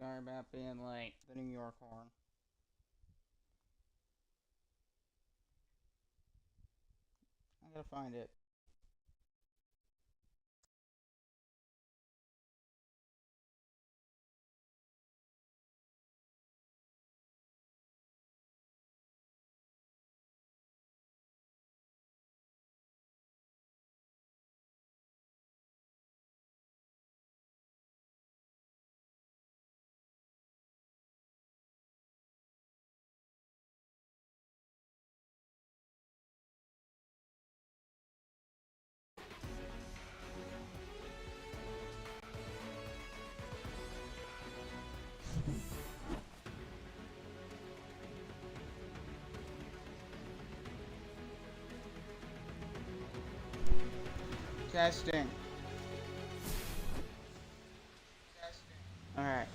Sorry about being late. The New York horn. I gotta find it. Testing. Alright.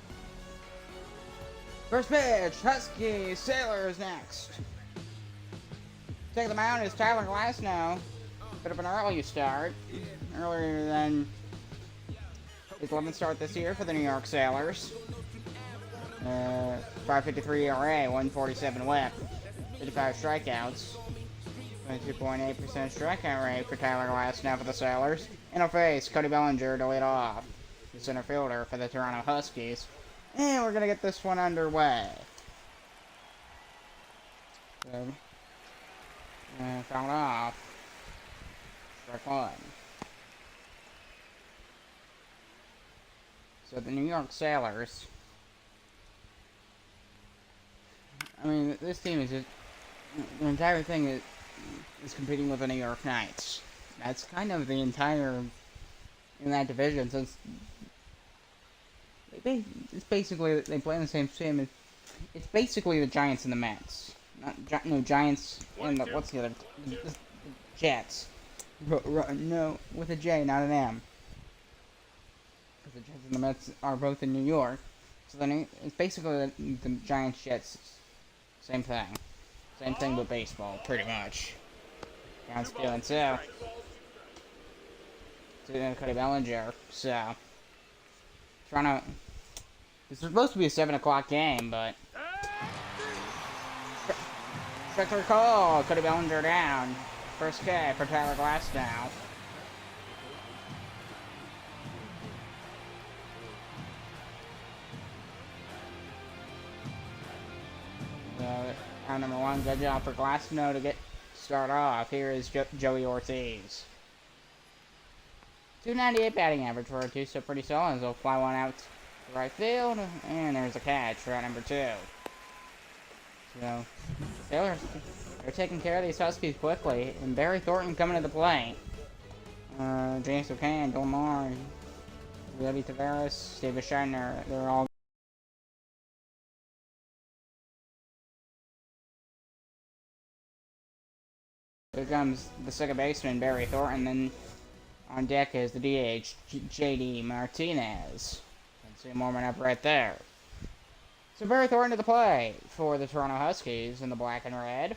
First pitch, Huskies, Sailors next. Take the mound is Tyler Glasnow. Bit of an early start. Earlier than his 11th start this year for the New York Sailors. 5.53 ERA, 147 WHIP, 55 strikeouts. 22.8% strikeout rate for Tyler Glasnow for the Sailors. In our face, Cody Bellinger to lead off. The center fielder for the Toronto Huskies. And we're going to get this one underway. So, fouled off. Strike one. So the New York Sailors. I mean, this team is just... The entire thing is competing with the New York Knights. That's kind of the entire... in that division, since... It's basically... They play in the same team. It's basically the Giants and the Mets. No, Giants and the... What's the other... The Jets. No, with a J, not an M. Because the Jets and the Mets are both in New York. So then it's basically the Giants, Jets... Same thing. Same thing with baseball, pretty much. Counts feeling so. To Cody Bellinger, so. Toronto. This was supposed to be a 7 o'clock game, but. Strike call. Cody Bellinger down. First K for Tyler Glasnow. Round number one, good job for Glasnow to start off. Here is Joey Ortiz. 298 batting average for a two, so pretty solid. He'll fly one out to right field, and there's a catch for round number two. So, Sailors, they're taking care of these Huskies quickly, and Barry Thornton coming to the plate. James O'Kane, Dolmar, Levi Tavares, David Scheidner, they're all. Here comes the second baseman, Barry Thornton, then on deck is the DH, J.D. Martinez. Let's see him warming up right there. So Barry Thornton to the plate for the Toronto Huskies in the black and red.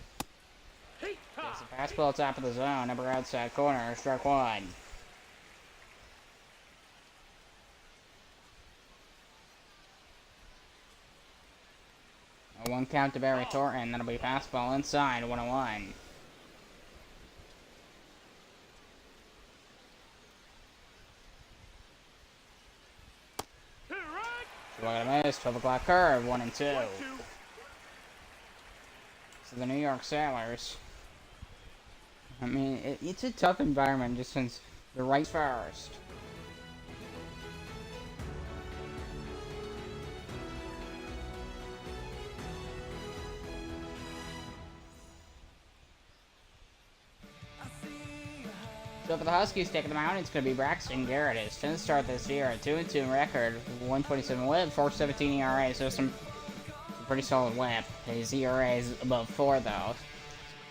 Takes a fastball top of the zone, number outside corner, strike one. A one count to Barry Thornton, that'll be fastball inside, 1-1. Look at this, 12 o'clock curve, 1 and 2. So the New York Sailors. I mean, it's a tough environment just since they're right first. So for the Huskies taking them out, it's going to be Braxton Garrett. His 10th start this year, a 2-2 record, 127 WHIP, 4.17 ERA, so some pretty solid WHIP. His ERA is above 4 though.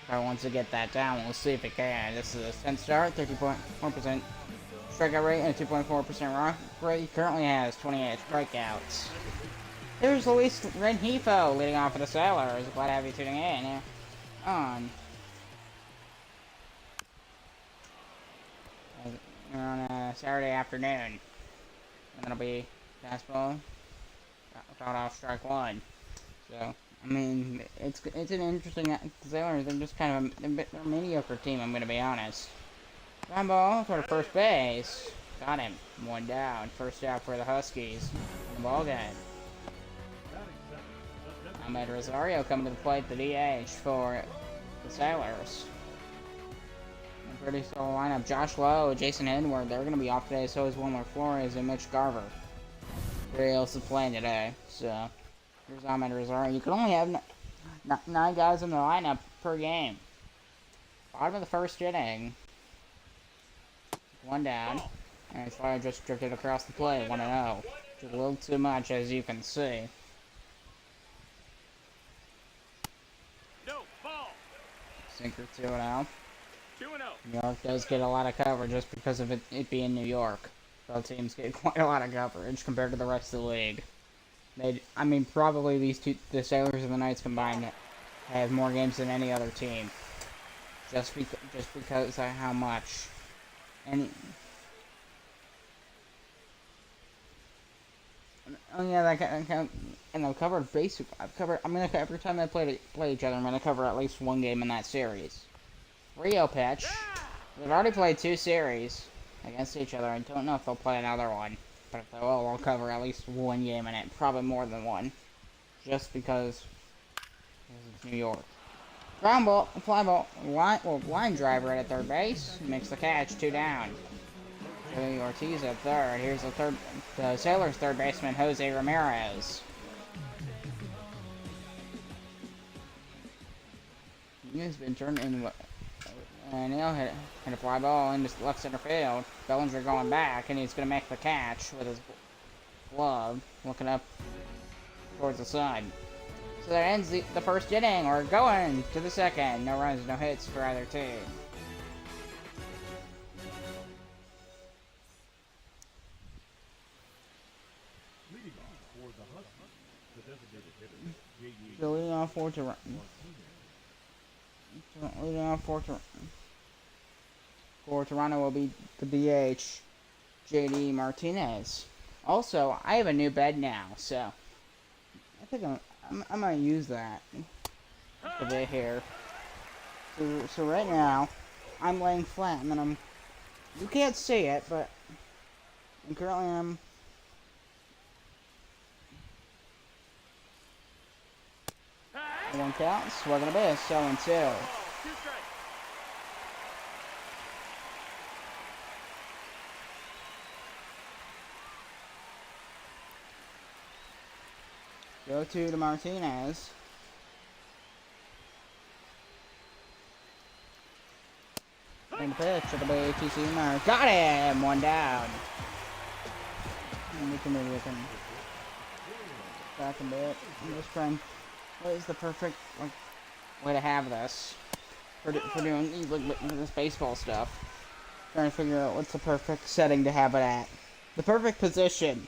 Probably wants to get that down. We'll see if it can. This is his 10th start, 30.1% strikeout rate and a 2.4% walk rate. He currently has 28 strikeouts. Here's Luis Rengifo leading off for the Sailors. Glad to have you tuning in. On on a Saturday afternoon. And that'll be fastball caught off strike one. So, I mean, it's an interesting Sailors. They're just kind of they're a mediocre team. I'm gonna be honest. Ground ball for the first base. Got him. One down. First out for the Huskies. In the ball game. Ahmed Rosario coming to the plate, the DH for the Sailors. A pretty solid lineup. Josh Lowe, Jason Edward, they're going to be off today. So is Wilmer Flores and Mitch Garver. Everybody else is playing today. So, here's Ahmed Rosario. You can only have 9 guys in the lineup per game. Bottom of the first inning. One down. And Flyer just drifted across the plate, 1-0. Just a little too much, as you can see. No, ball. Sinker 2-0. 2-0. New York does get a lot of coverage just because of it being New York. Both teams get quite a lot of coverage compared to the rest of the league. I mean, probably the Sailors and the Knights combined have more games than any other team. Just because of how much. Oh yeah, and I've covered every time they play each other, I'm gonna cover at least one game in that series. Rio pitch. They've already played 2 series against each other. I don't know if they'll play another one, but if they will, I'll cover at least one game in it, probably more than one, just because it's New York. Ground ball, fly ball, line driver at third base makes the catch, 2 down. Joey Ortiz at third. Here's the Sailors' third baseman, Jose Ramirez. He's been turned into and he'll hit a fly ball into left center field. Bellinger going back, and he's going to make the catch with his glove, looking up towards the sun. So that ends the first inning. We're going to the second. No runs, no hits for either team. So leading off for Toronto will be the DH, JD Martinez. Also, I have a new bed now, so I think I'm gonna use that a bit here. So right now, I'm laying flat, and then you can't see it, but I'm currently one count, swing and a miss, 0-2. Go to Martinez. And the pitch to the BATC mark. Got him! 1 down. And we can back a bit. I'm just trying. What is the perfect way to have this for doing this baseball stuff? Trying to figure out what's the perfect setting to have it at. The perfect position.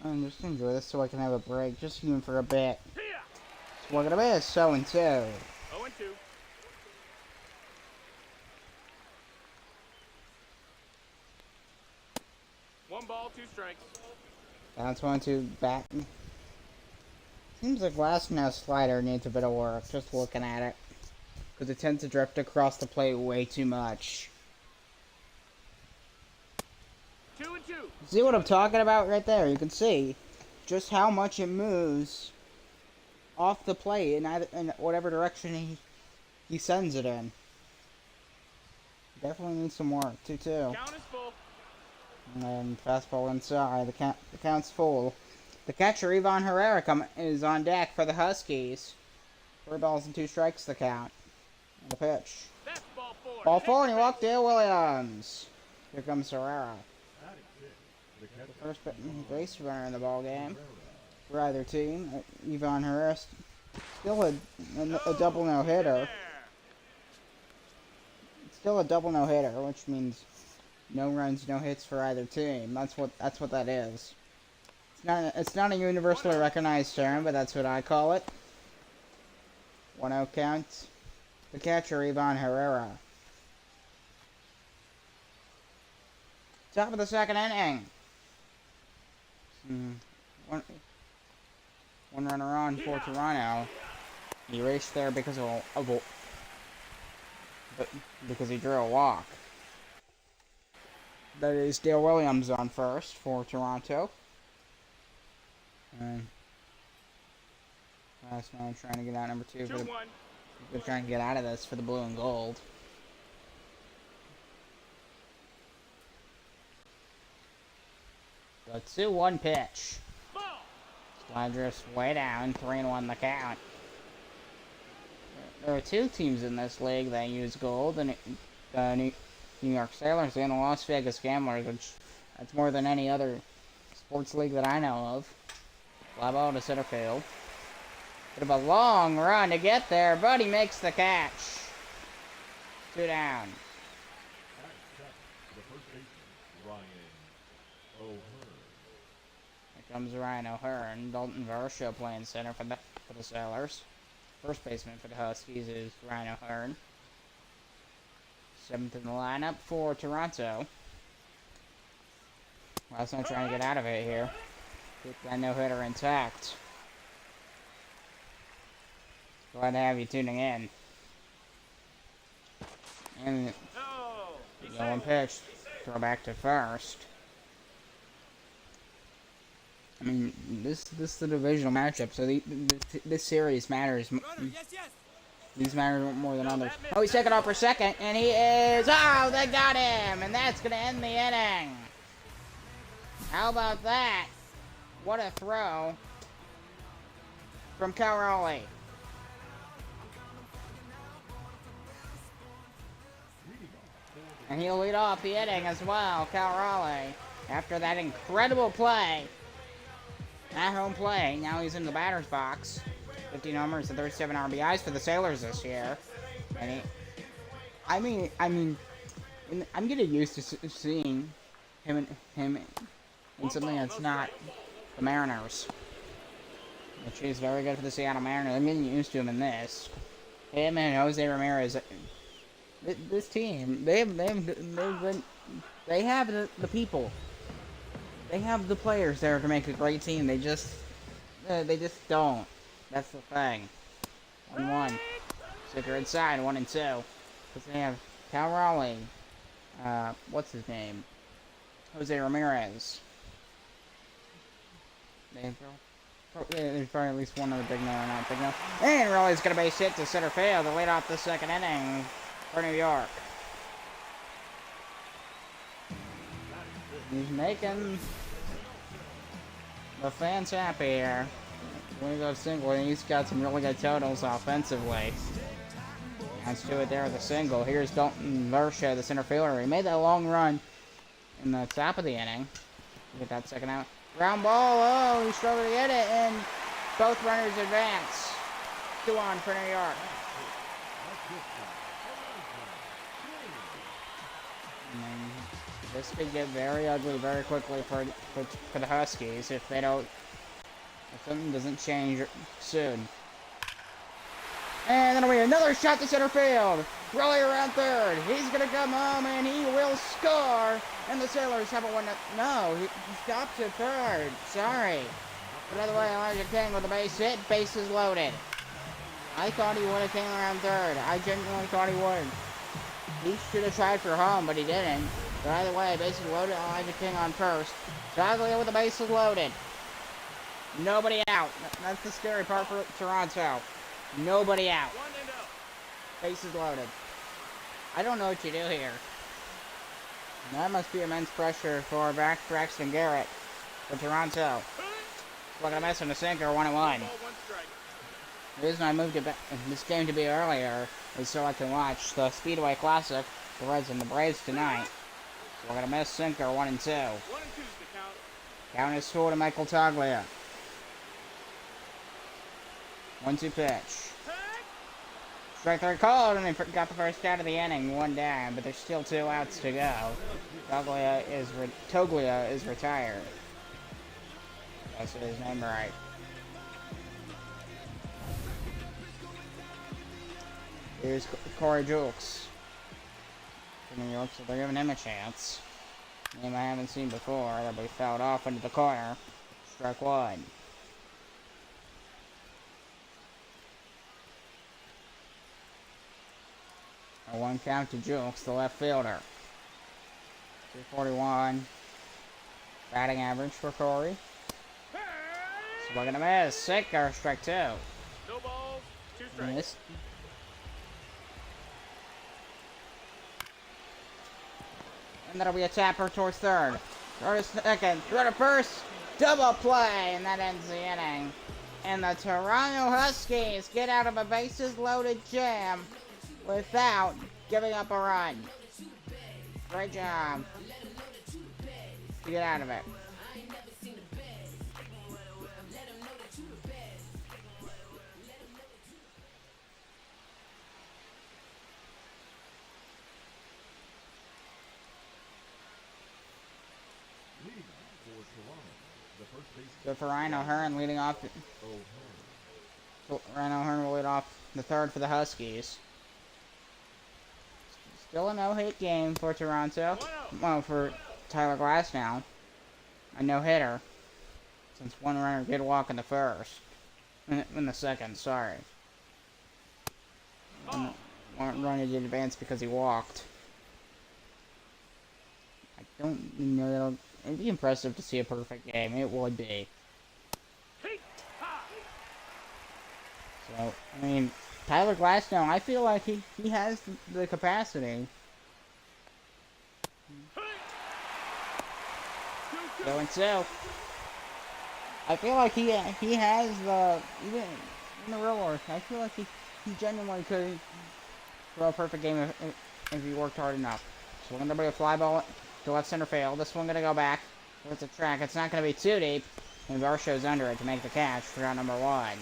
I'm just enjoy this so I can have a break, just even for a bit. Swing and a miss, 0-2. 0-2. 1 ball, 2 strikes. Bounce 1-2 back. Seems like Glasnow's slider needs a bit of work, just looking at it. Because it tends to drift across the plate way too much. 2-2. See what I'm talking about right there? You can see just how much it moves off the plate in whatever direction he sends it in. Definitely needs some work. 2-2. Count is full. And then fastball inside. The count's full. The catcher Ivan Herrera is on deck for the Huskies. 4 balls and 2 strikes. The count. And the pitch. That's ball 4. Ball 4, and he walked Dale Williams. Here comes Herrera. The first base runner in the ball game for either team. Ivan Herrera still a double no hitter. Still a double no hitter, which means no runs, no hits for either team. That's what that is. It's not a universally recognized term, but that's what I call it. 1-0 count. The catcher Ivan Herrera. Top of the second inning. One runner on for Toronto. He raced there because because he drew a walk. That is Dale Williams on first for Toronto. And last man trying to get out number 2. They're trying to get out of this for the blue and gold. The 2-1 pitch. Sliders way down, 3-1 the count. There are 2 teams in this league that use gold, the New York Sailors and the Las Vegas Gamblers, which that's more than any other sports league that I know of. Fly ball to center field. Bit of a long run to get there, but he makes the catch. 2 down. Here comes Ryan O'Hearn. Dalton Varsho playing center for the Sailors. First baseman for the Huskies is Ryan O'Hearn. 7th in the lineup for Toronto. Last night trying to get out of it here. Keep that no-hitter intact. Glad to have you tuning in. And the 1 pitch. Throw back to first. I mean, this is the divisional matchup, so this series matters. These matter more than others. Oh, he's taking off for second, and he is... Oh, they got him! And that's going to end the inning. How about that? What a throw from Cowrolli. And he'll lead off the inning as well, Cowrolli. After that incredible play. At home play. Now he's in the batter's box. 15 homers and 37 RBIs for the Sailors this year. And I'm getting used to seeing him in something that's not the Mariners, which is very good for the Seattle Mariners. I'm getting used to him in this. Him and Jose Ramirez. This team, they have the people. They have the players there to make a great team. They just don't. That's the thing. 1-1. Sticker inside, 1-2. Because they have Cowrolli. What's his name? Jose Ramirez. There's probably at least one other big no or not big no. And Raleigh's got a base hit to center field to lead off the second inning for New York. He's making the fans happy here. When he goes single, he's got some really good totals offensively. Let's do it there with a single. Here's Dalton Varsho, the center fielder. He made that long run in the top of the inning. Get that second out. Ground ball. Oh, he struggled to get it, and both runners advance. 2-on for New York. This could get very ugly very quickly for the Huskies if something doesn't change soon. And that'll be another shot to center field. Raleigh around third. He's gonna come home and he will score. And the Sailors have a 1-0. No, he stops at third. Sorry. But either way, Elijah King with a base hit. Bases loaded. I thought he would have came around third. I genuinely thought he would. He should have tried for home, but he didn't. But either way, bases loaded. Elijah King on first. Taglier with the bases loaded. Nobody out. That's the scary part for Toronto. Nobody out. Bases loaded. I don't know what you do here. That must be immense pressure for Braxton Garrett for Toronto. Look at a mess on the sinker, 1-1. The reason I moved this game to be earlier is so I can watch the Speedway Classic, the Reds and the Braves tonight. So we're gonna miss sinker, 1-2. Count is full to Michael Taglia. 1-2 pitch. Strike 3 called, and they got the first out of the inning, 1 down, but there's still 2 outs to go. Toglia is retired. That's his name right. Here's Corey Julks for New York, so they're giving him a chance. Name I haven't seen before. Everybody fouled off into the corner. Strike one. A one count to Jukes, the left fielder. 241. Batting average for Corey. Swing and a miss. Sinker, strike two. No balls, two strikes. Missed. And that'll be a tapper towards third. Third to second. Third to first. Double play. And that ends the inning. And the Toronto Huskies get out of a bases loaded jam without giving up a run. Great job to get out of it. So for Ryan O'Hearn leading off, Ryan O'Hearn will lead off the third for the Huskies. Still a no-hit game for Toronto. Well, for Tyler Glass now. A no-hitter. Since one runner did walk in the first. In the second, sorry. One runner did advance because he walked. I don't know. It'd be impressive to see a perfect game. It would be. So, I mean, Tyler Glasnow, I feel like he has the capacity. Going two. I feel like he has the, even in the real world, I feel like he genuinely could throw a perfect game if he worked hard enough. So we're going to bring a fly ball to left center field. This one going to go back towards the track. It's not going to be too deep. And Varsho's under it to make the catch for out number one.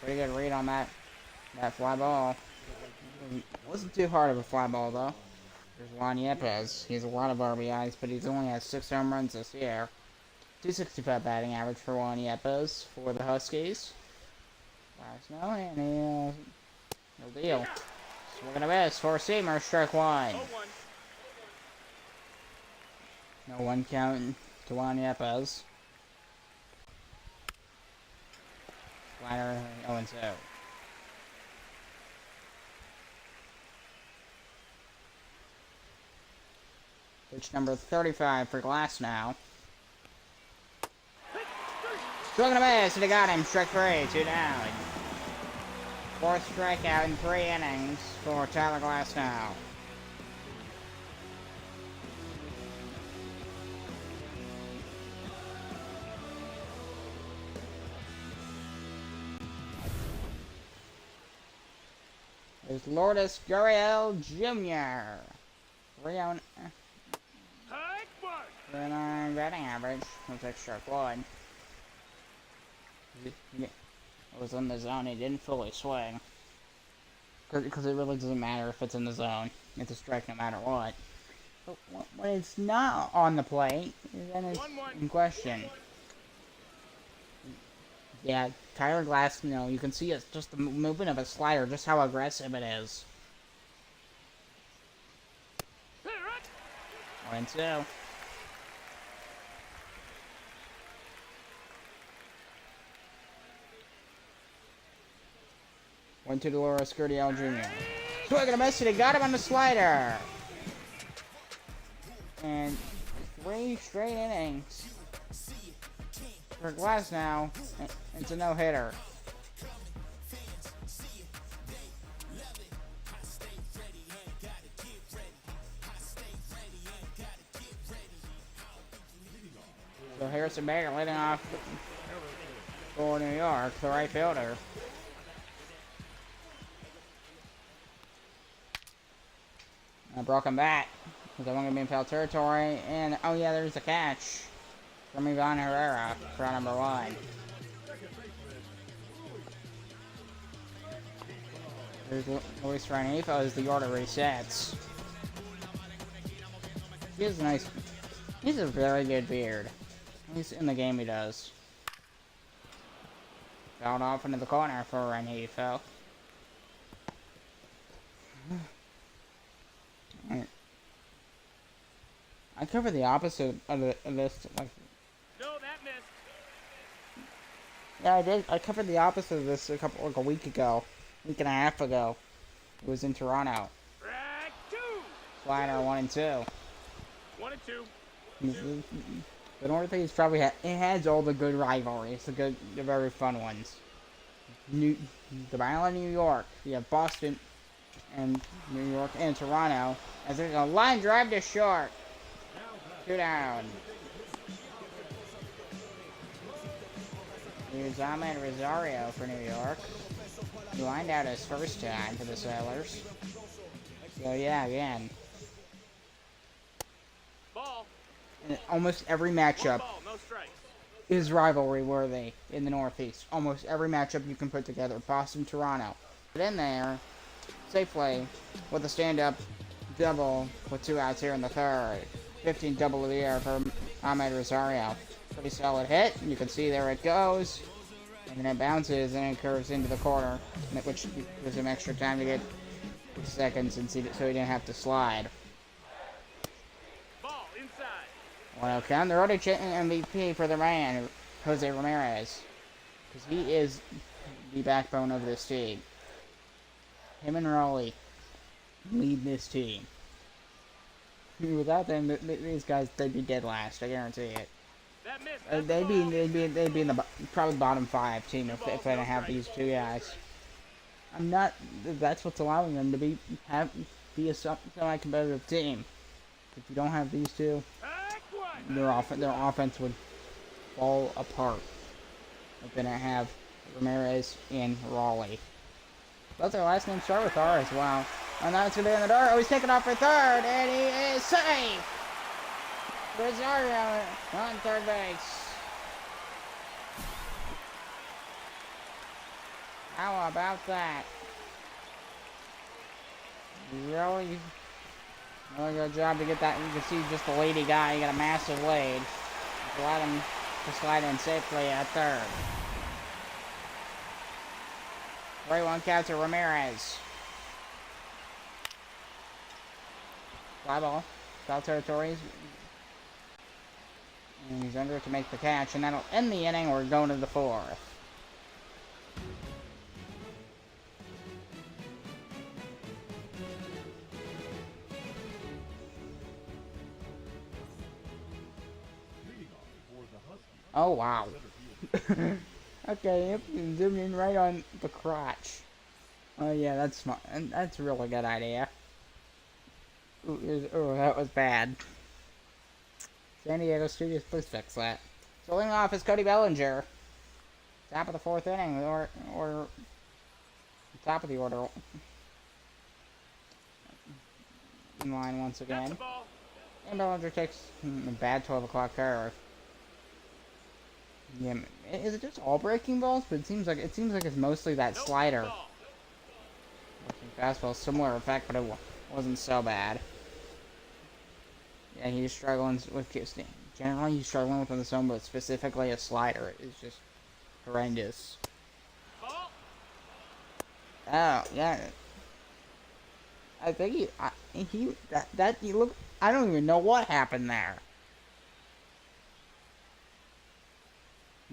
Pretty good read on that fly ball. Wasn't too hard of a fly ball though. There's Juan Yepes. He has a lot of RBIs, but he's only had 6 home runs this year. 265 batting average for Juan Yepes for the Huskies. Last no, and no deal. So we're gonna miss. Four-seamer, strike one. No one count to Juan Yepes. Slider 0-2. Pitch number 35 for Glass now. Swing and a miss, and he got him. Strike three, 2 down. Fourth strikeout in 3 innings for Tyler Glass now. There's Lourdes Gurriel Jr. 309 batting average. We'll take strike one. It was in the zone. He didn't fully swing. Because it really doesn't matter if it's in the zone. It's a strike no matter what. But when it's not on the plate, then it's in question. Yeah, Tyler Glass, you know, you can see it's just the movement of a slider, just how aggressive it is. 1-2. Went to Dolores Gurriel Jr. Swing and a miss, and he got him on the slider. And 3 straight innings for Glass now. It's a no-hitter. So Harrison Baker leading off for New York, the right fielder. A broken bat. Because I want to be in foul territory. And, oh yeah, there's a catch from Ivan Herrera for number 1. There's Luis Rengifo as the order resets. He has a nice... He's a very good beard. At least in the game he does. Fouled off into the corner for Rengifo. I covered the opposite of this. Like, No, that missed. yeah, I did. I covered the opposite of this a week ago, week and a half ago. It was in Toronto. Rack 2. Slider 1 and 2. 1 and 2. The Northeast probably it has all the good rivalries, the very fun ones. The Battle of New York. You have Boston and New York and Toronto. As there's a line drive to short. 2 down. Here's Ahmed Rosario for New York. He lined out his first time for the Sailors. So yeah, again. Ball. In almost every matchup Ball, no strikes. is rivalry worthy in the Northeast. Almost every matchup you can put together. Boston, Toronto. But in there, safely, with a stand-up double with 2 outs here in the third. 15 double of the air for Ahmed Rosario. Pretty solid hit. You can see there it goes. And then it bounces and it curves into the corner, which gives him extra time to get seconds and so he didn't have to slide. Ball inside. 1-0 count. They're already chanting MVP for their man, Jose Ramirez. Because he is the backbone of this team. Him and Raleigh lead this team. Without them, these guys, they'd be dead last. I guarantee it. That missed. They'd be in the probably bottom 5 team if they didn't have these 2 guys. I'm not. That's what's allowing them to be a semi-competitive team. If you don't have these 2, their offense would fall apart. If they didn't have Ramirez and Raleigh. Both their last names start with R as well. And now it's going to be in the door. Oh, he's taking off for third, and he is safe! Rosario on third base. How about that? Really good job to get that. You can see just the lady guy. He got a massive lead. Allow him to slide in safely at third. 3-1 count to Ramirez. Fly ball. Foul territories. And he's under to make the catch, and that'll end the inning. We're going to the 4th. Oh, wow. Okay, yep, zoom in right on the crotch. Oh, yeah, that's smart. And that's a really good idea. Ooh, that was bad. San Diego Studios, please fix that. So leading off is Cody Bellinger. Top of the 4th inning, or top of the order. In line once again. And Bellinger takes a bad 12 o'clock curve. Yeah, is it just all breaking balls? But it seems like it's mostly that slider. Fastball, similar effect, but it wasn't so bad. Yeah, he's struggling with generally he's struggling with the zone, but specifically a slider is just horrendous. Oh yeah, I think he look. I don't even know what happened there.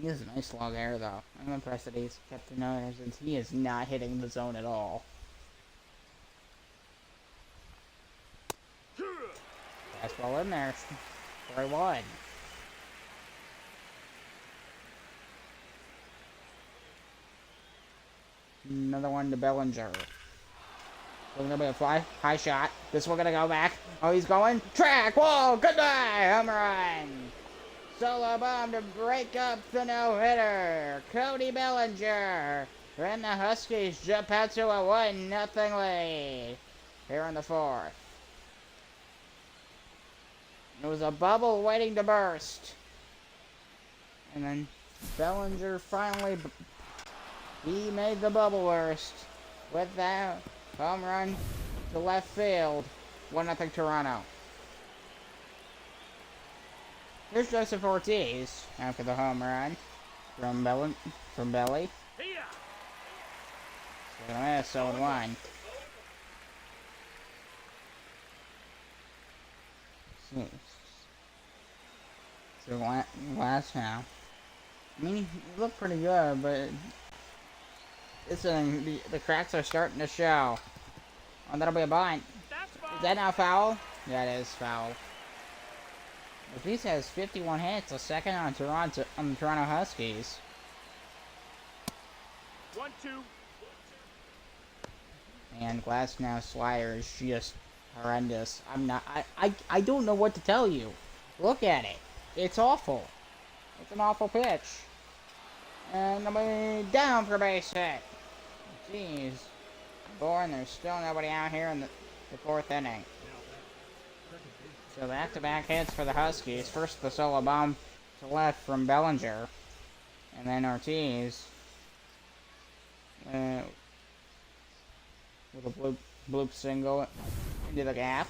He has a nice long air though. I'm impressed that he's kept the note since he is not hitting the zone at all. Fastball in there. 3-1. Another one to Bellinger. So gonna be a fly. High shot. This one gonna go back. Oh, he's going. Track wall. Goodbye. Home run. Solo bomb to break up the no-hitter. Cody Bellinger. And the Huskies jump out to a 1-0 lead. Here in the 4th. It was a bubble waiting to burst. And then Bellinger finally, he made the bubble burst with that home run to left field. 1-0 Toronto. Here's Joseph Ortiz after the home run from Belly. So that's 0-1. to Glass now. I mean, he looked pretty good, but the cracks are starting to show. Oh, that'll be a bunt. That's foul. Is that now foul? Yeah, it is foul. If he has 51 hits, a second on the Toronto Huskies. 1-2. And Glass now slider is just horrendous. I don't know what to tell you. Look at it. It's awful. It's an awful pitch. And nobody down for base hit. Jeez. Boy, and there's still nobody out here in the fourth inning. So back-to-back hits for the Huskies. First the solo bomb to left from Bellinger. And then Ortiz. With a bloop single into the gap.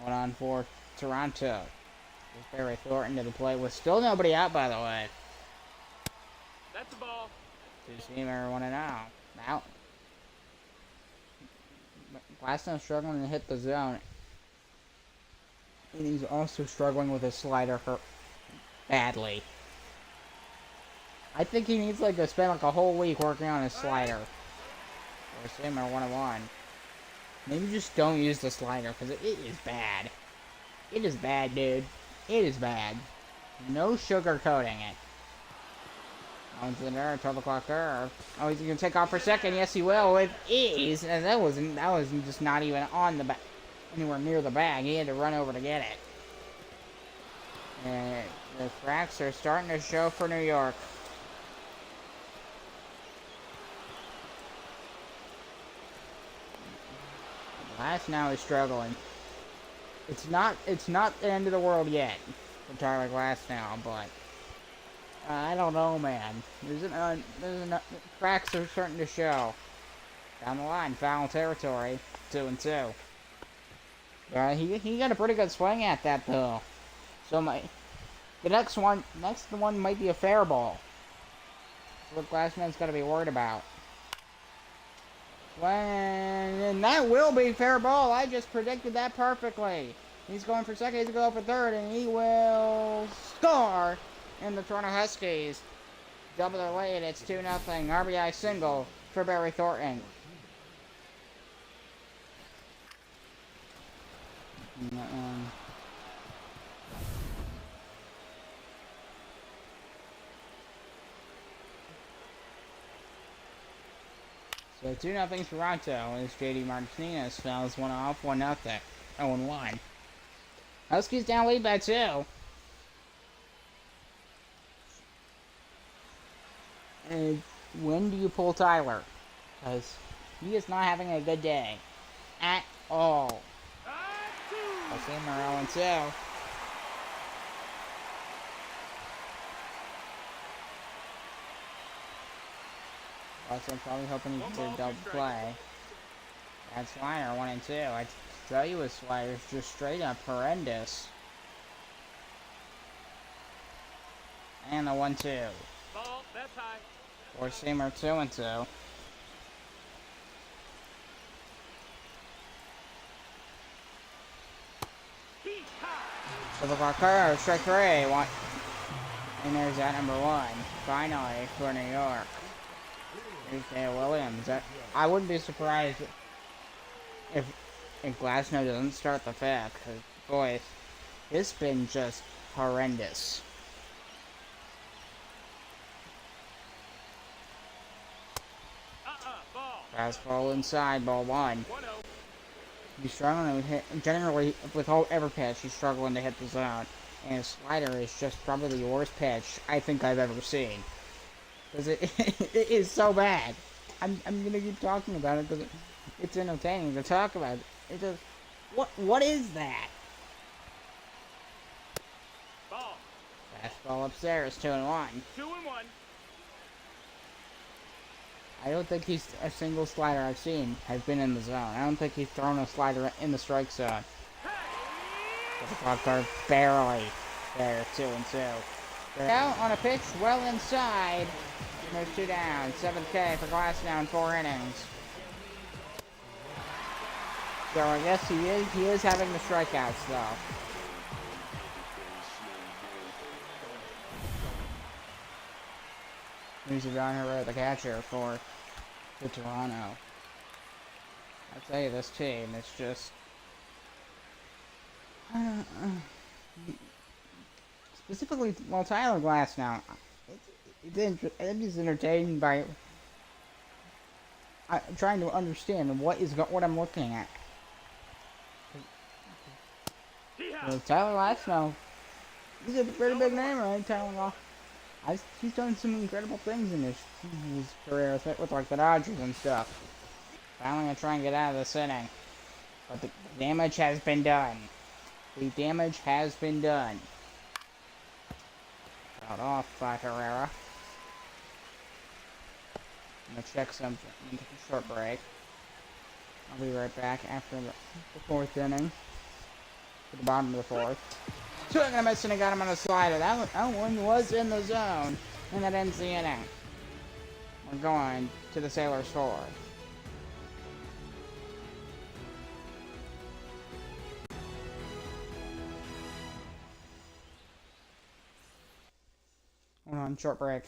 One on for Toronto. With Barry Thornton to the plate with still nobody out, by the way. That's the ball. Two-seamer 1-0. Out. Glasnow struggling to hit the zone. And he's also struggling with his slider badly. I think he needs to spend a whole week working on his slider. Or Simmer 1-1. Maybe just don't use the slider because it is bad. It is bad, dude. It is bad. No sugarcoating it. Owns the nerve, 12 o'clock curve. Oh, he's gonna take off for second. Yes, he will with ease. And that was just not even on the back, anywhere near the bag. He had to run over to get it. And the cracks are starting to show for New York. Glass now is struggling. It's not the end of the world yet for Tyler Glass now, but I don't know, man. Cracks are starting to show. Down the line, foul territory, 2-2. He got a pretty good swing at that though. So the next one might be a fair ball. That's what Glassman's got to be worried about. And that will be fair ball. I just predicted that perfectly. He's going for second. He's going to go for third, and he will score. And the Toronto Huskies double their lead. It's 2-0. RBI single for Barry Thornton. So 2-0 Toronto as JD Martinez fouls one off, 1-0. 0-1. Huskies down lead by 2. And when do you pull Tyler? Because he is not having a good day. At all. I see him 0-2. Also, I'm probably hoping to double play. That's slider 1-2. I tell you, his slider's just straight up horrendous. And the 1-2. Ball, that's high. Four-seamer 2-2. Triple curve, strike 3. And there's that number 1. Finally for New York. Okay, Williams. I wouldn't be surprised if Glasnow doesn't start the 5th. Because, boy, it's been just horrendous. Ball. Fastball inside, ball 1. 1-0. He's struggling to hit, generally, with every pitch, he's struggling to hit the zone. And his slider is just probably the worst pitch I think I've ever seen. Because it is so bad. I'm going to keep talking about it because it's entertaining to talk about it. It just, what is that? Ball. Fastball upstairs, 2-1. 2-1. I don't think he's a single slider I've seen has been in the zone. I don't think he's thrown a slider in the strike zone. But the clock card barely there, 2-2. Out on a pitch well inside. And there's 2 down. 7th K for Glasnow in 4 innings. So I guess he is having the strikeouts though. Who's John Herrera, the catcher for the Toronto. I tell you, this team is just specifically, well, Tyler Glass now. It is entertained by trying to understand what I'm looking at. Tyler Glass now, he's a pretty big name, right? Tyler Glass. He's done some incredible things in his career with like the Dodgers and stuff. Finally, gonna try and get out of this inning, but the damage has been done. The damage has been done. Got off by Herrera. I'm gonna check something. I'm gonna take a short break. I'll be right back after the fourth inning. To the bottom of the fourth. Swing and a miss, and I got him on a slider. That one was in the zone, and that ends the inning. We're going to the Sailors' fourth. Hold on, short break.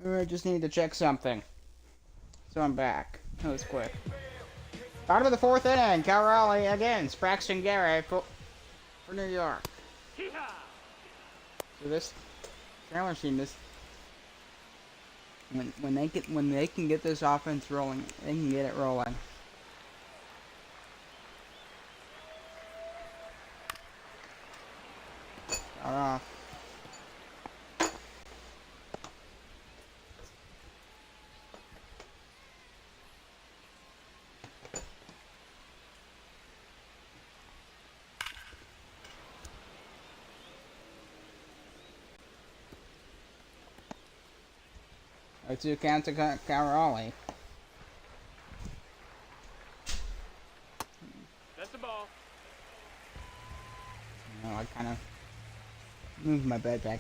I just need to check something. So I'm back. That was quick. Bottom of the fourth inning, Cal Raleigh against Braxton Garrett for New York. So this trailer team, when they can get this offense rolling, they can get it rolling. Start off. Or two counts to Cal Raleigh. That's the ball. I kind of moved my bed back.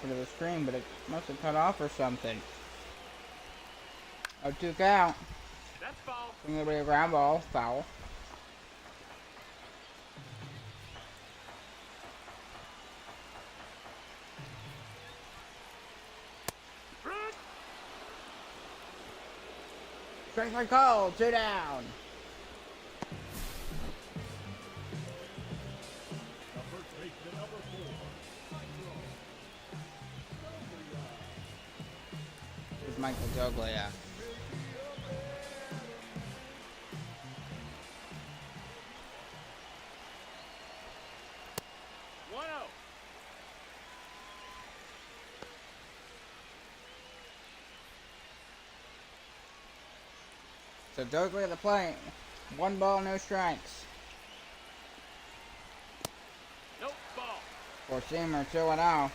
into the screen, but it must have cut off or something. Oh, 2 count. That's ball. Going to be a ground ball. Foul. Run. Strike my call. 2 down. Here's Michael Joglia. 1-0. So Dogley at the plate. 1 ball, no strikes. Nope, ball. Four-seamer, 2-0.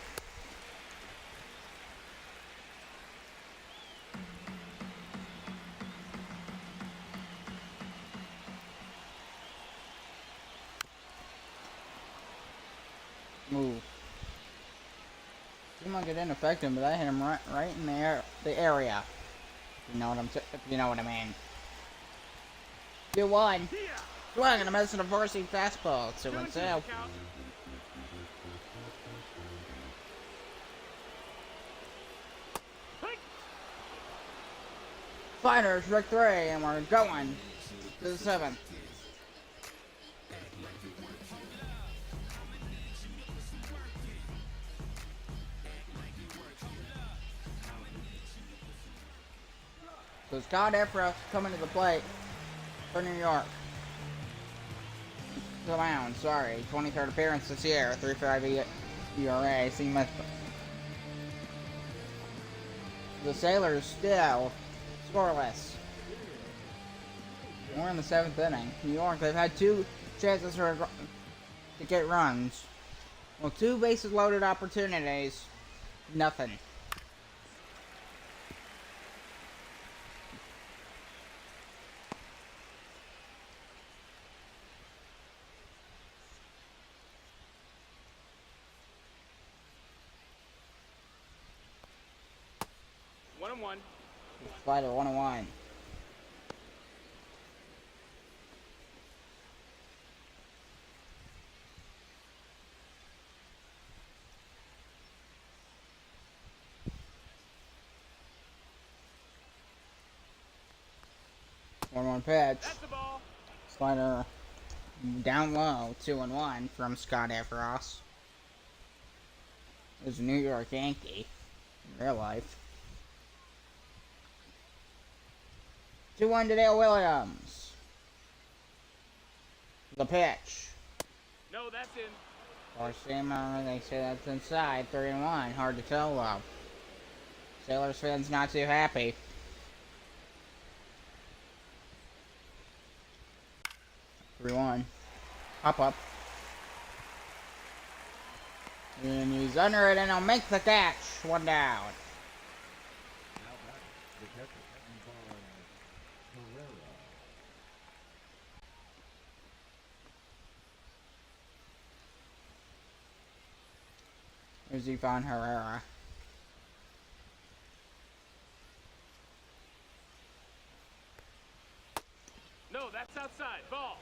Move. Seemed like it didn't affect him, but I hit him right in the area. You know what if you know what I mean. 2-1. Yeah. Swing and a miss on a four-seam fastball. 2-2. 2-2 count. Hey. Fighters, Rick 3, and we're going to the 7th. So Scott Efra coming to the plate for New York. The mound, sorry. 23rd appearance this year. 3.5 ERA. See much. The Sailors still scoreless. We're in the 7th inning. New York, they've had 2 chances to get runs. Well, 2 bases loaded opportunities. Nothing. One and one. Slider 1-1. One pitch. That's the ball. Slider down low, 2-1 from Scott Efros. Is a New York Yankee in real life. 2-1 to Dale Williams. The pitch. No, that's in. Four-seamer, they say that's inside. 3-1. Hard to tell though. Sailors fans not too happy. 3-1. Hop up. And he's under it and he'll make the catch. 1 down. There's Ivan Herrera. No, that's outside. Ball.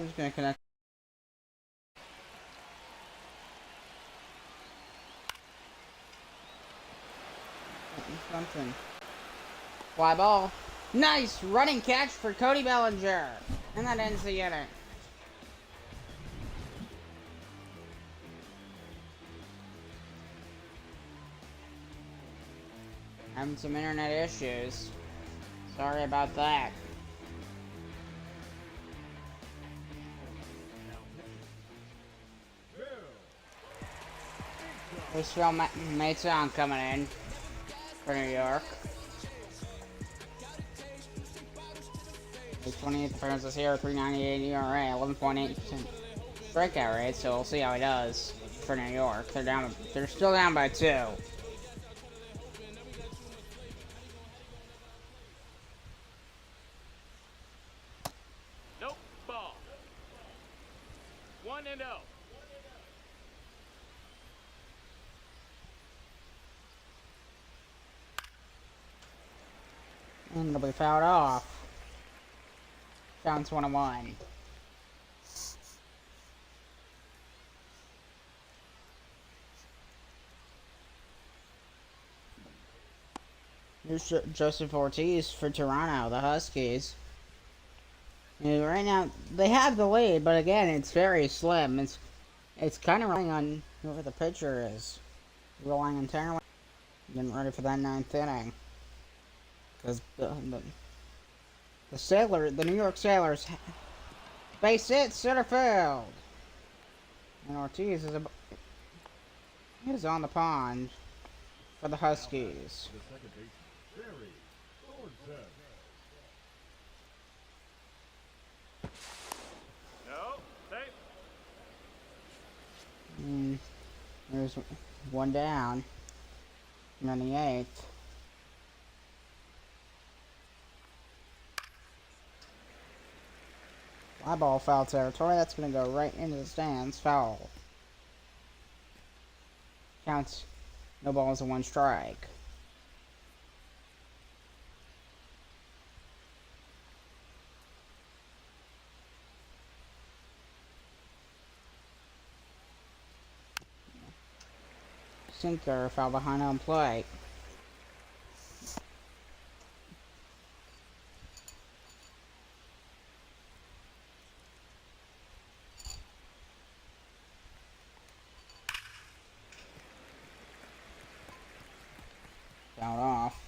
I'm just gonna connect. Something. Fly ball. Nice running catch for Cody Bellinger. And that ends the inning. Having some internet issues. Sorry about that. There's Phil Mason coming in for New York. His 28th appearance this year, 3.98 ERA, 11.8% strikeout rate. So we'll see how he does for New York. They're still down by 2. Nope. Ball. 1-0. And it'll be fouled off. Counts 1-1. Here's Joseph Ortiz for Toronto, the Huskies. And right now, they have the lead, but again, it's very slim. It's kind of relying on whoever the pitcher is. Relying entirely. Getting ready for that 9th inning. Because the New York Sailors, base hit, center field. And Ortiz is on the pond for the Huskies. No. Safe. And there's one down. And on the 8th. Fly ball, foul territory. That's going to go right into the stands. Foul. Counts no balls and 1 strike. Sinker, foul behind home plate. Fouled off.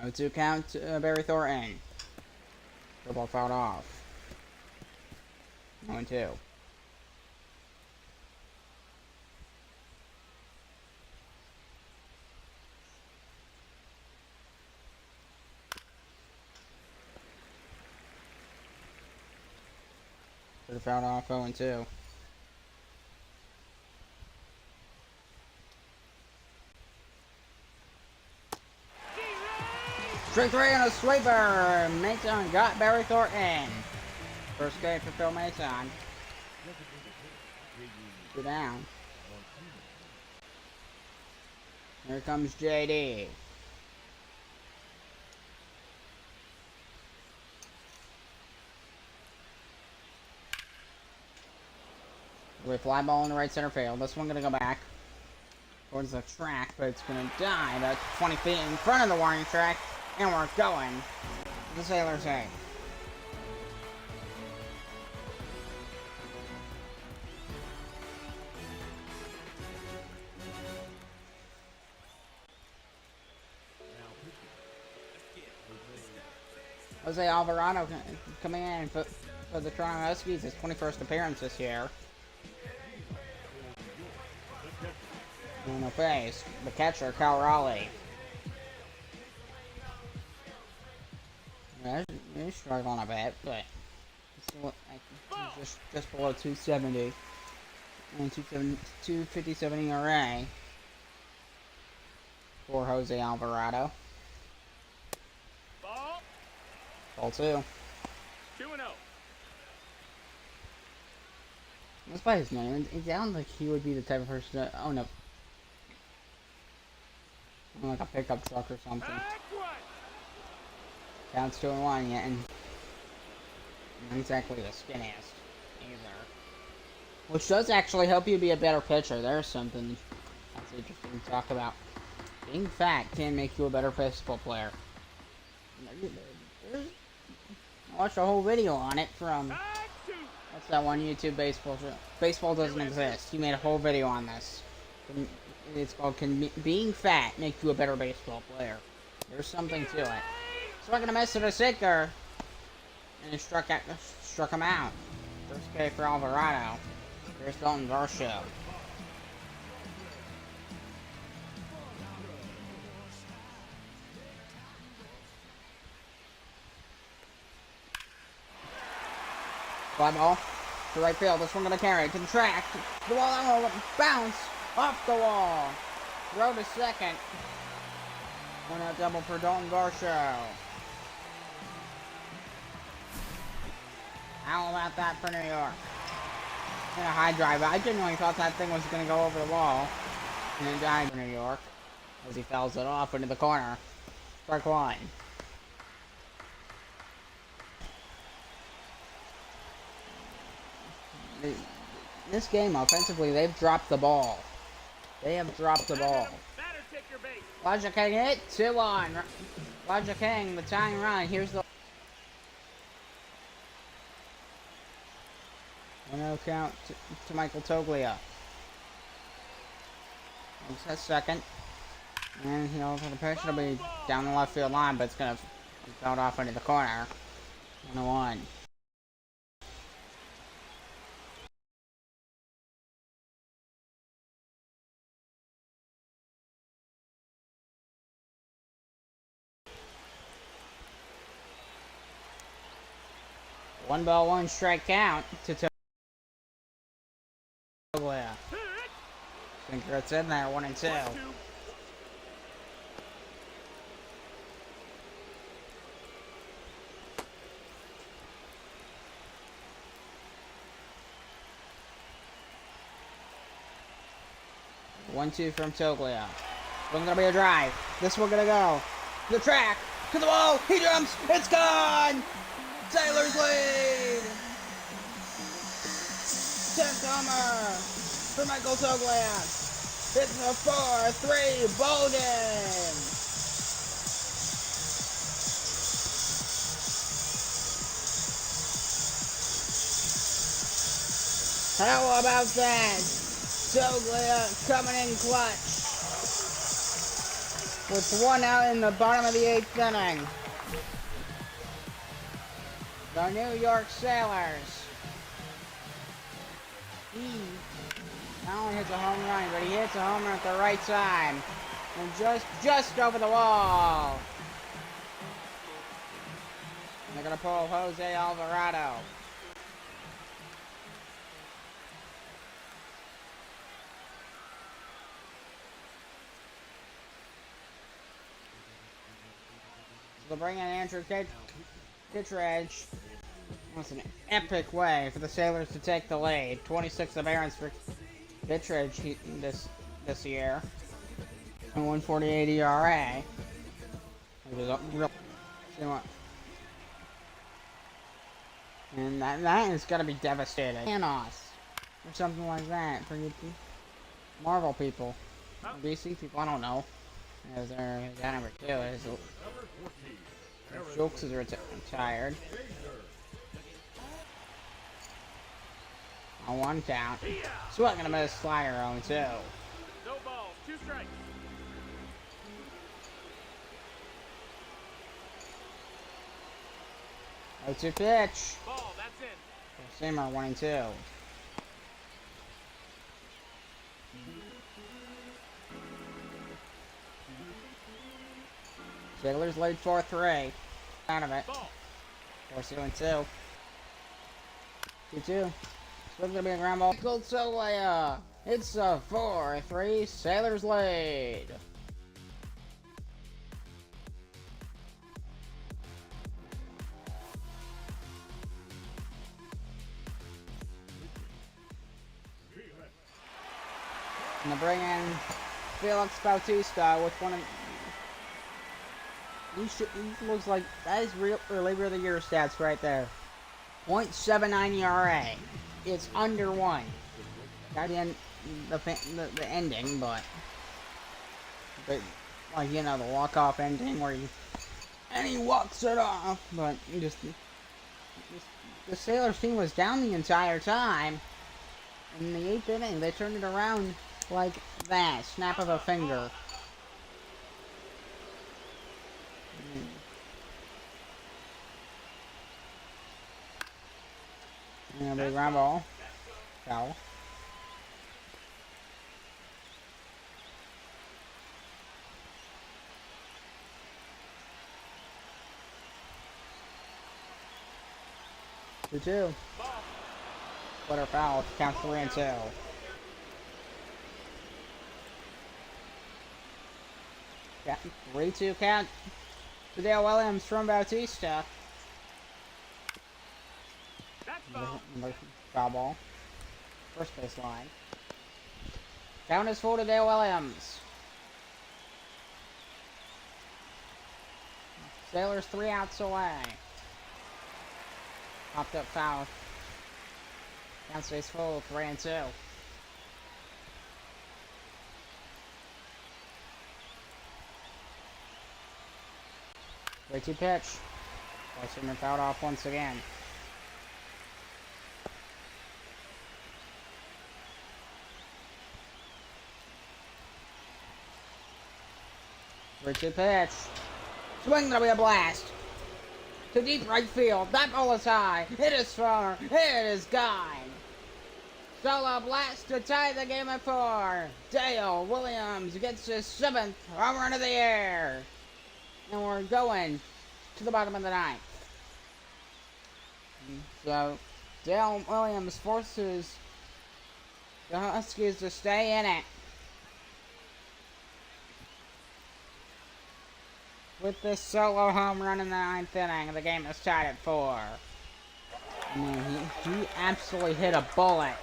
Oh, 2 count, Barry Thornton. Ball fouled off. 1-2. Should have fouled off 0-2. Straight 3 and a sweeper. Mason got Barry Thornton. First game for Phil Mason. 2 down. Here comes JD. With fly ball in the right center field. This one gonna go back towards the track, but it's gonna die about 20 feet in front of the warning track, and we're going to the Sailors' egg. Jose Alvarado coming in for the Toronto Huskies, his 21st appearance this year. In the face, the catcher, Cal Raleigh. Yeah, he's struggling a bit, but still just below 270 and 257 ERA for Jose Alvarado. Ball 2. 2-0. Let's by his name. It sounds like he would be the type of person to... Oh, no. like a pickup truck or something. Back one. Counts 2-1 yet, and not exactly the skinniest either. Which does actually help you be a better pitcher. There's something that's interesting to talk about. Being fat can make you a better baseball player. I watched a whole video on it from, Back two. what's that one YouTube baseball show? Baseball Doesn't Exist. He made a whole video on this. It's called Being Fat Make You a Better Baseball Player. There's something to it. Swinging a miss at a sinker, and he struck him out. First K for Alvarado. Here's Dalton Varsho. Fly ball to right field. This one gonna carry it to the track. The ball will bounce off the wall. Throw to second. One out double for Dalton Varsho. How about that for New York? And a high drive. I genuinely thought that thing was going to go over the wall. And then died for New York. As he fouls it off into the corner. Strike one. This game, offensively, they've dropped the ball. They have dropped the ball. Batter, take your base. Elijah King hit. 2-1. Elijah King, the tying run. Here's the 1-0 count to Michael Toglia. Looks at second. And he'll for the pitch. It'll be down the left field line, but it's going to be fouled off into the corner. 1-1. One ball, one strike count to Toglia. Sinker, it's in there, 1-2. One-two from Toglia. One's gonna be a drive. This one gonna go to the track, to the wall. He jumps. It's gone. Sailors lead. 10th homer for Michael Toglia. It's a 4-3 ball game. How about that? Toglia coming in clutch with one out in the bottom of the 8th inning. The New York Sailors. He not only hits a home run, but he hits a home run at the right time. And just over the wall. And they're going to pull Jose Alvarado. They'll bring in Andrew Kittredge. That's an epic way for the Sailors to take the lead. 26 appearances for Kittredge this year. And 148 ERA. Which is a real. And that is going to be devastating. Thanos. Or something like that for you Marvel people. DC people, I don't know. As they're guy number 2 is Jokes is retired. On 1 count. Sweat gonna miss slider on 2. No balls, 2 strikes. 0-2 pitch. Ball, that's in. Simmer 1-2. Sailors lead 4-3. Out of it. 4-2-2. 2-2. Still gonna be a ground ball. Gold Solaya. It's a 4-3 Sailors lead. And they bring in Felix Bautista with one of He looks like that is real reliever of the year stats right there. .79 ERA. It's under 1. Got in the ending, but like you know the walk-off ending where he walks it off, but just the Sailors team was down the entire time. In the 8th inning, they turned it around like that, snap of a finger. And a big ground ball. Foul. Two. Quarter foul. Count 3-2. Yeah, 3-2 count. To Dale Williams from Bautista. Foul ball. First base line. Count is full to Dale Williams. Sailors 3 outs away. Popped up foul. Count stays full, 3-2. 3-2 pitch. Westerman fouled off once again. Three-two pitch. Swing, that'll be a blast. To deep right field. That ball is high. It is far. It is gone. Solo blast to tie the game at 4. Dale Williams gets his 7th home run of the year. And we're going to the bottom of the 9th. So, Dale Williams forces the Huskies to stay in it. With this solo home run in the 9th inning, the game is tied at 4. I mean, he absolutely hit a bullet.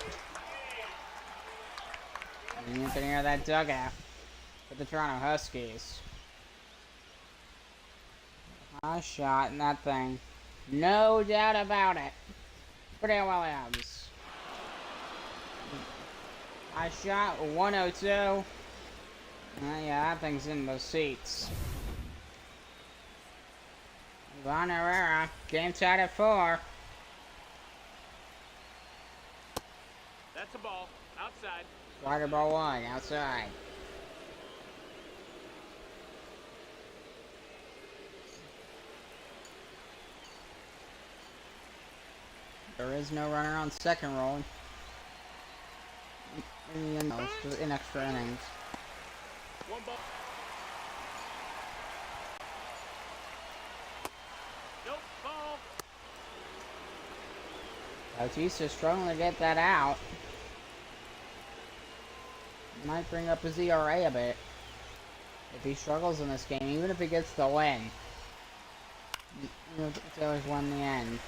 And you can hear that dugout for the Toronto Huskies. High shot in that thing. No doubt about it. For Dale Williams. High shot, 102. Yeah, that thing's in the seats. Von Herrera, game tied at 4. That's a ball. Outside. Slider ball 1, outside. There is no runner on second roll. In extra innings. One ball. Nope, ball. Bautista's struggling to get that out. Might bring up his ERA a bit. If he struggles in this game, even if he gets the win. You know, the Sailors won the end.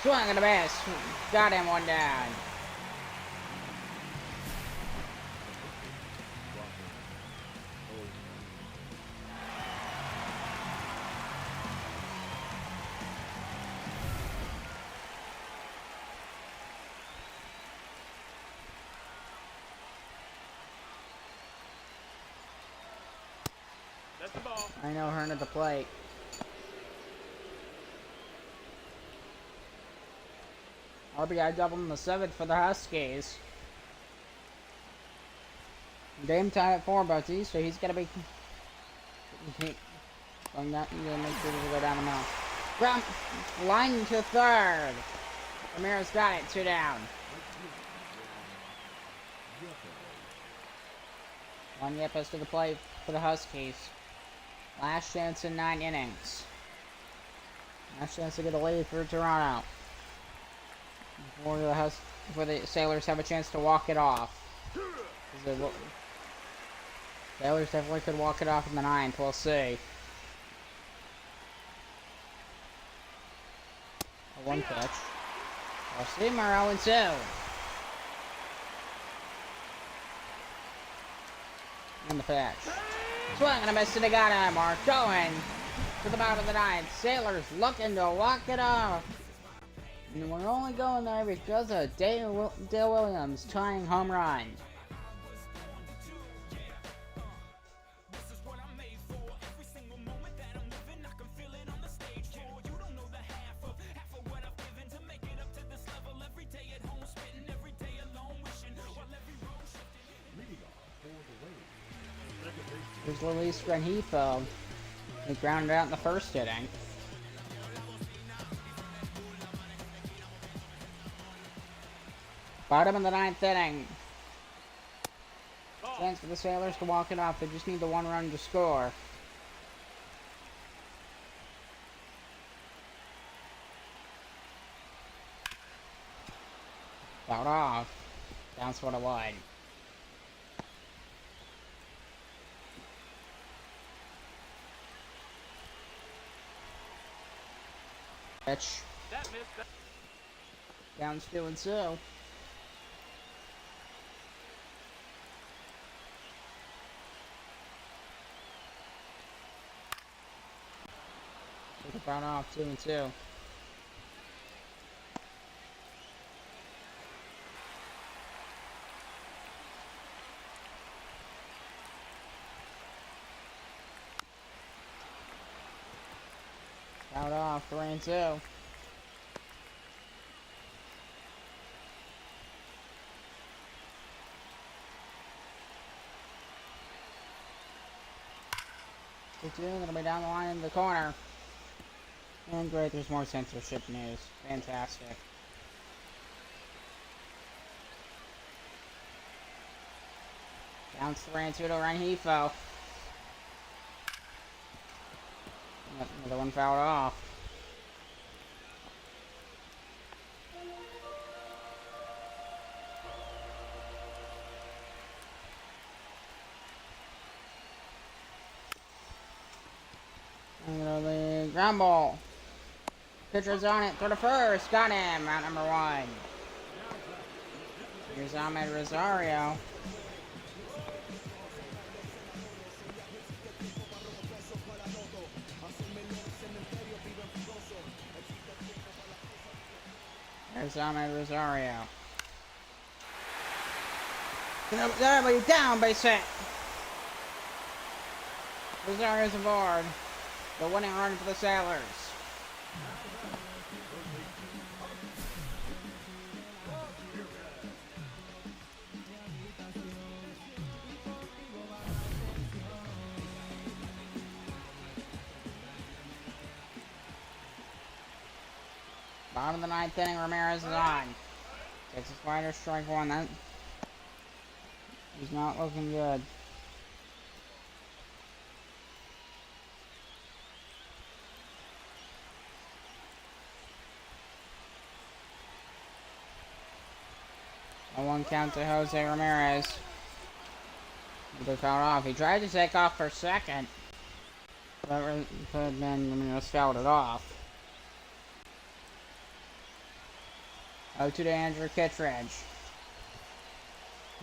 Swung and a miss. Got him one down. That's the ball. I know Hearn at the plate. RBI double in the 7th for the Huskies. Game tie at 4, Bautista. He's gonna be going down. He's gonna make sure to go down the mound. Ground line to 3rd. Ramirez got it. 2 down. One Yepes to the plate for the Huskies. Last chance in 9 innings. Last chance to get a lead for Toronto. Before the Sailors have a chance to walk it off. Sailors definitely could walk it off in the 9th. We'll see. 1 pitch. I'll see Morrow in 2. And the pitch. Swing and a miss, and they got him. Are going to the bottom of the 9th. Sailors looking to walk it off. And we're only going there because of Dale Williams tying home run. Here's Luis Rengifo. He grounded out in the 1st inning. Bottom of the 9th inning. Chance for the Sailors to walk it off. They just need the 1 run to score. Fouled off. Bounce 1-1. Pitch. Downs 2-2. Take it down off 2-2. Out off 3-2. Gonna be down the line in the corner. And great, there's more censorship news. Fantastic. Bounce 3-2 to Rengifo. Another one fouled off. The ground ball. Pitcher's on it. Throw to first. Got him. Out number 1. Here's Ahmed Rosario. There's Ahmed Rosario. Everybody down, base hit. Rosario's aboard. The winning run for the Sailors. Bottom of the 9th inning, Ramirez is on. Takes a slider, strike 1. That he's not looking good. A 1 count to Jose Ramirez. They fouled off. He tried to take off for second, but then Ramirez fouled it off. 0-2 to Andrew Kittredge.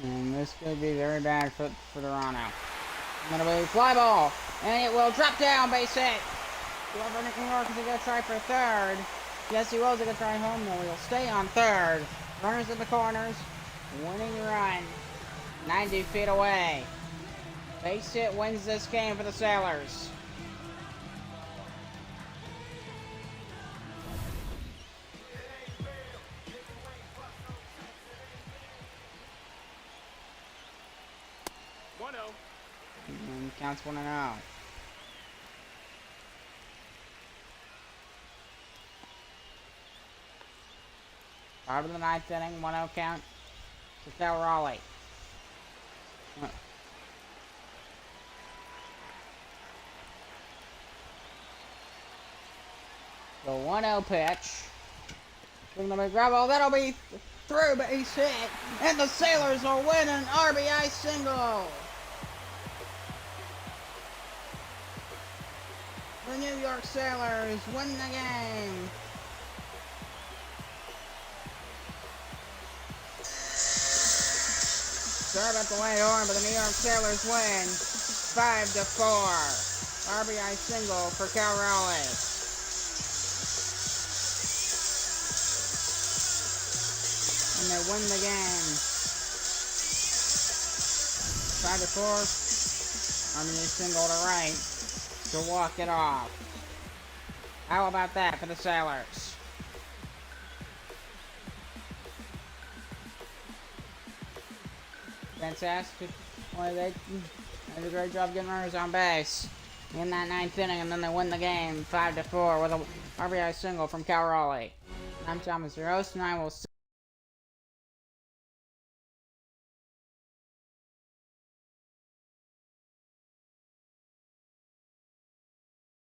And this could be very bad for Toronto. Gonna be fly ball, and it will drop down, base hit. Whoever New York is gonna try for 3rd. Yes, he was gonna try home, though. He'll stay on 3rd. Runners in the corners. Winning run. 90 feet away. Base hit wins this game for the Sailors. And counts 1-0. Bottom of the 9th inning, 1-0 count to Cal Raleigh. The 1-0 pitch. Gonna grab ball. That'll be through base hit. And the Sailors will win an RBI single. The New York Sailors win the game. Sorry about the late horn, but the New York Sailors win 5-4. RBI single for Cal Raleigh. And they win the game 5-4. RBI single to right to walk it off. How about that for the Sailors? Fantastic. Well, they did a great job getting runners on base in that 9th inning, and then they win the game 5-4 with a RBI single from Cal Raleigh. I'm Thomas, your host, and I will see